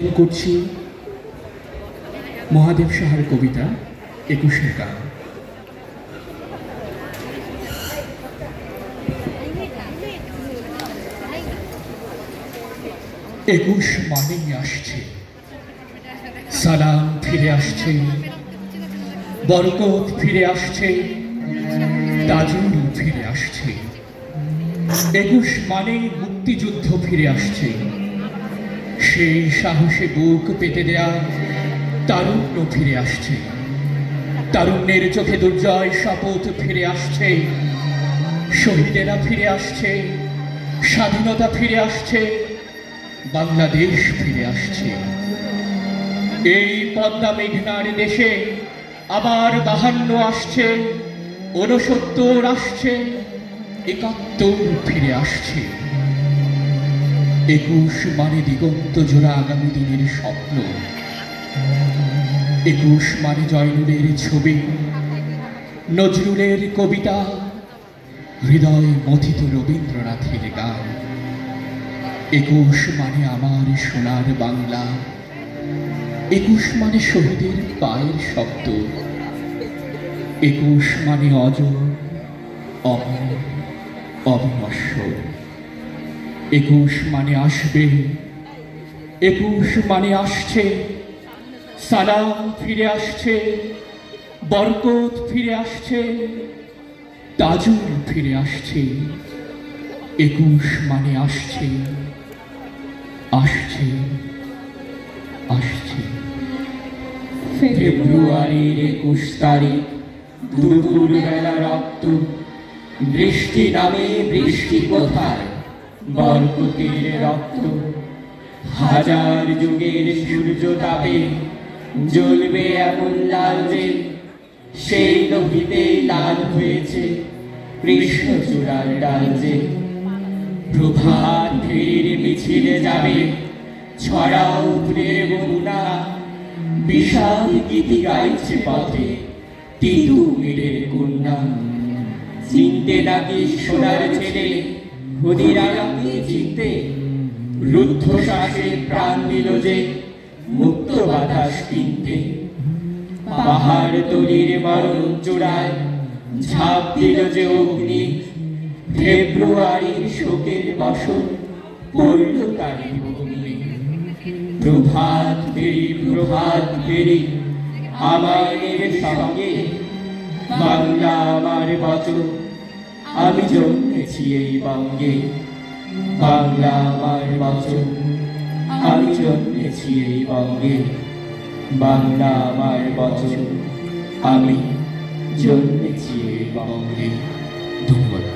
করছি মহাদেব সাহার কবিতা ২১-এর গান। একুশ মানেই আসছে, সালাম ফিরে আসছে, বরকত ফিরে আসছে, তাজুল ফিরে আসছে। ২১ মানেই মুক্তিযুদ্ধ ফিরে আসছে, সেই সাহসে বুক পেতে দেয়া তারুণ্য ফিরে আসছে, তারুণ্যের চোখে দুর্জয় শপথ ফিরে আসছে, শহীদেরা ফিরে আসছে, স্বাধীনতা ফিরে আসছে, বাংলাদেশ ফিরে আসছে। এই পদ্মা মেঘনার দেশে আবার ৫২ আসছে, ৬৯ আসছে, ৭১ ফিরে আসছে। ২১ মানে দিগন্ত জোড়া আগামী দিনের স্বপ্ন, ২১ মানে জয়নুলের ছবি, নজরুলের কবিতা, হৃদয় মথিত রবীন্দ্রনাথের গান। ২১ মানে আমার সোনার বাংলা, ২১ মানে শহীদের পায়ের শব্দ, ২১ মানে অজর, অমর, অবিনশ্বর। ২১ মানে আসবে, ২১ মানে আসছে, সালাম ফিরে আসছে, বরকত ফিরে আসছে, তাজুল ফিরে আসছে। ২১ মানে আসছে, আসছে, আসছে। ফেব্রুয়ারির ২১ তারিখ দুপুর বেলা রক্ত, বৃষ্টি নামে বৃষ্টি কোথায়, বরকতের রক্ত। হাজার যুগের সূর্য তাপে জ্বলবে এমন লাল যে, সেই নদীতে লাল হয়েছে কৃষ্ণচূড়ার ডাল যে। প্রভাত ফেরির মিছিলে যাবে, ছড়াও ফুলের বন্যা, বিষাদ গীতি গাইছে পথে টিটু মিলের কন্যা। চিনতে নাকি সোনার ছেলে, ক্ষুদিরামকে চিনতে, রুদ্ধশ্বাসে প্রাণ দিল যে মুক্ত বাতাস কিনতে। পাহাড় তলির মরণ চূড়ায় ঝাঁপ দিল যে অগ্নি, ফেব্রুয়ারির শোকের বসন পড়ল তারি ভূমি। প্রভাত ফেরি, প্রভাত ফেরি আমাদের সঙ্গে, বাংলা আমার বচন, আমি জন্মেছি এই বঙ্গে। বাংলা আমার বচন, আমি জন্মেছি এই বঙ্গে। বাংলা আমার বচন, আমি জন্মেছি এই বঙ্গে। ধন্যবাদ।